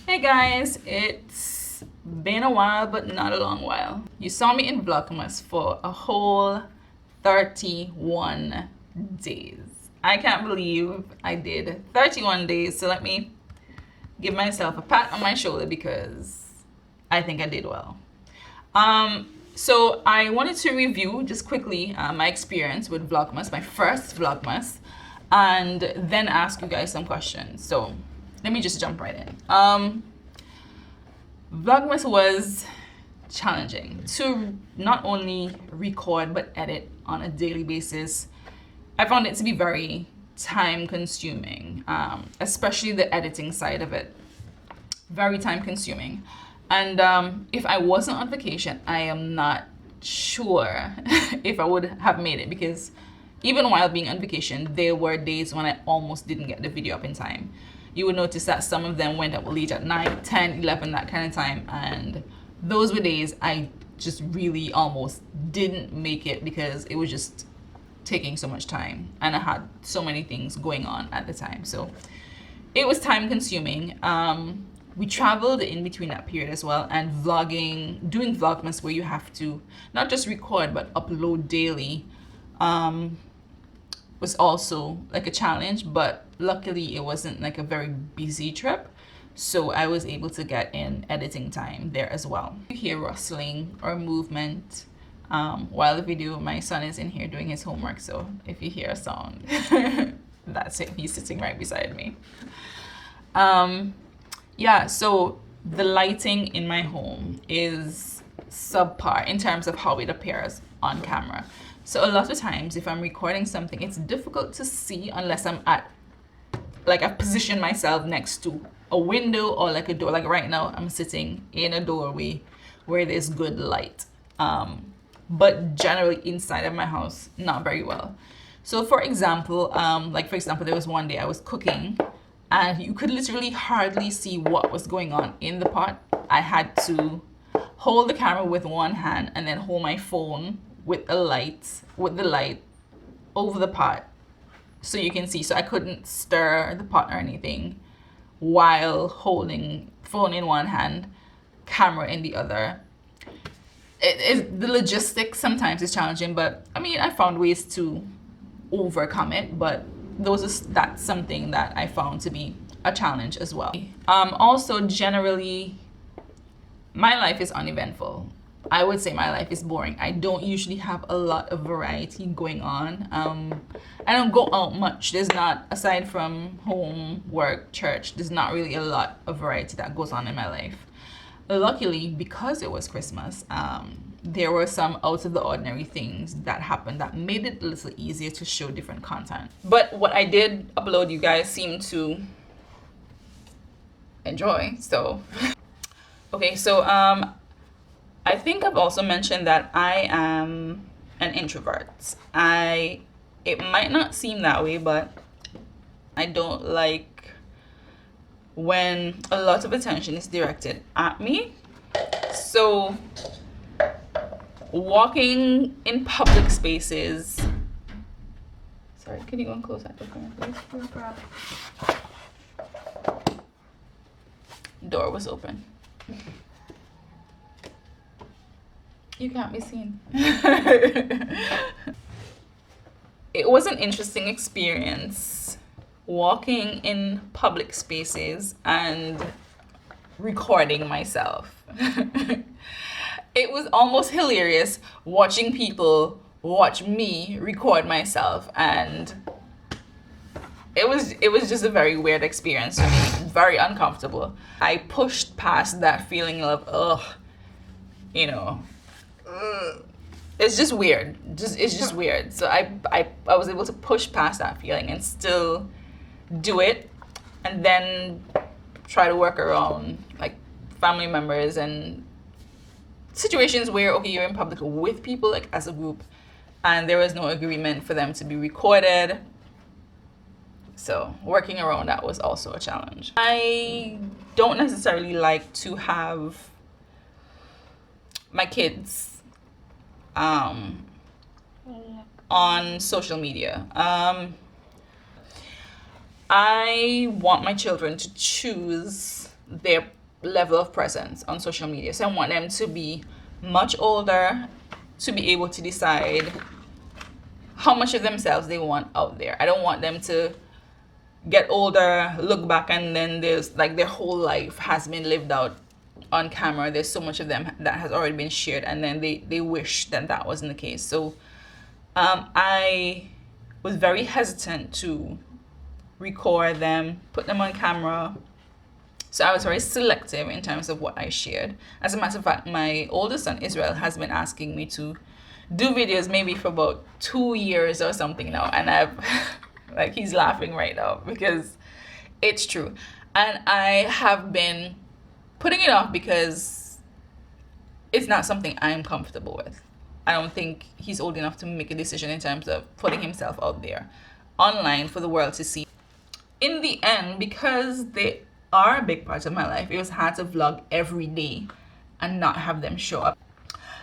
Hey guys, it's been a while but not a long while. You saw me in Vlogmas for a whole 31 days. I can't believe I did 31 days, so let me give myself a pat on my shoulder because I think I did well. So I wanted to review just quickly my experience with Vlogmas, my first Vlogmas, and then ask you guys some questions. So let me just jump right in. Vlogmas was challenging to not only record but edit on a daily basis. I found it to be very time consuming, especially the editing side of it. Very time consuming. And if I wasn't on vacation, I am not sure if I would have made it, because even while being on vacation, there were days when I almost didn't get the video up in time. You would notice that some of them went up late at 9, 10, 11, that kind of time. And those were days I just really almost didn't make it because it was just taking so much time. And I had so many things going on at the time. So it was time consuming. We traveled in between that period as well, and doing Vlogmas where you have to not just record but upload daily was also like a challenge, but luckily it wasn't like a very busy trip, so I was able to get in editing time there as well. You hear rustling or movement while the video, my son is in here doing his homework, so if you hear a sound, that's it. He's sitting right beside me. Yeah, so the lighting in my home is subpar in terms of how it appears on camera. So a lot of times if I'm recording something, it's difficult to see unless I'm at, like, I've positioned myself next to a window or like a door. Like right now I'm sitting in a doorway where there's good light. But generally inside of my house, not very well. So for example, there was one day I was cooking and you could literally hardly see what was going on in the pot. I had to hold the camera with one hand and then hold my phone with the light over the pot so you can see. So I couldn't stir the pot or anything while holding phone in one hand, camera in the other. The logistics sometimes is challenging, but I mean, I found ways to overcome it, but that's something that I found to be a challenge as well. Also, generally, my life is uneventful. I would say my life is boring. I don't usually have a lot of variety going on. I don't go out much. There's not, aside from home, work, church, there's not really a lot of variety that goes on in my life. Luckily, because it was Christmas, there were some out of the ordinary things that happened that made it a little easier to show different content. But what I did upload, you guys seem to enjoy, so. Okay, so I think I've also mentioned that I am an introvert. It might not seem that way, but I don't like when a lot of attention is directed at me. So walking in public spaces. Sorry, can you go and close that door for me, please? Door was open. You can't be seen. It was an interesting experience walking in public spaces and recording myself. It was almost hilarious watching people watch me record myself, and it was just a very weird experience for me, very uncomfortable. I pushed past that feeling of it's just weird. It's just weird. So I was able to push past that feeling and still do it, and then try to work around like family members and situations where, okay, you're in public with people, like as a group, and there was no agreement for them to be recorded. So working around that was also a challenge. I don't necessarily like to have my kids on social media. I want my children to choose their level of presence on social media. So I want them to be much older to be able to decide how much of themselves they want out there. I don't want them to get older, look back, and then there's like their whole life has been lived out on camera. There's so much of them that has already been shared, and then they wish that that wasn't the case. So I was very hesitant to record them, put them on camera. So I was very selective in terms of what I shared. As a matter of fact, my oldest son Israel has been asking me to do videos maybe for about 2 years or something now, and I've like, he's laughing right now because it's true. And I have been putting it off because it's not something I'm comfortable with. I don't think he's old enough to make a decision in terms of putting himself out there online for the world to see. In the end, because they are a big part of my life, it was hard to vlog every day and not have them show up.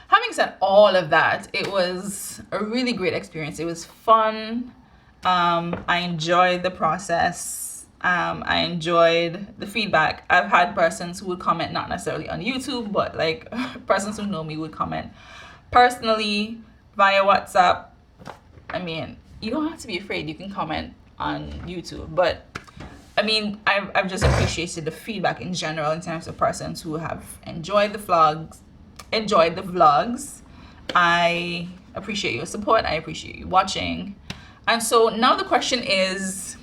Having said all of that, it was a really great experience. It was fun. I enjoyed the process. I enjoyed the feedback. I've had persons who would comment not necessarily on YouTube, but like persons who know me would comment personally via WhatsApp. I mean, you don't have to be afraid. You can comment on YouTube, but I mean, I've just appreciated the feedback in general in terms of persons who have enjoyed the vlogs. I appreciate your support. I appreciate you watching. And so now the question is,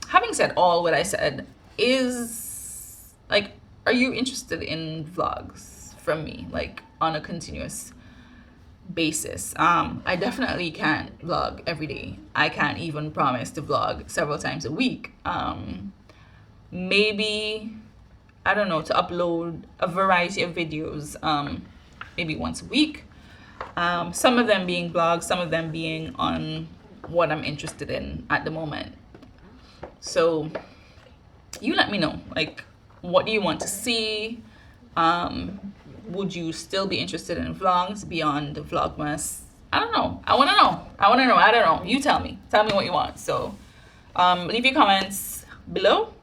having said all what I said, is like, are you interested in vlogs from me, like on a continuous basis? I definitely can't vlog every day. I can't even promise to vlog several times a week. Maybe, I don't know, to upload a variety of videos, maybe once a week. Some of them being vlogs, some of them being on what I'm interested in at the moment. So you let me know, like, what do you want to see? Would you still be interested in vlogs beyond Vlogmas? I don't know. I want to know. I don't know. You tell me what you want. So leave your comments below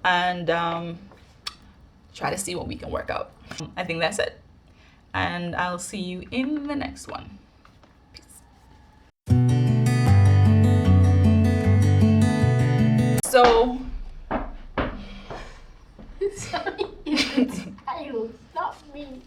and try to see what we can work out. I think that's it, and I'll see you in the next one. So, Sorry, stop me.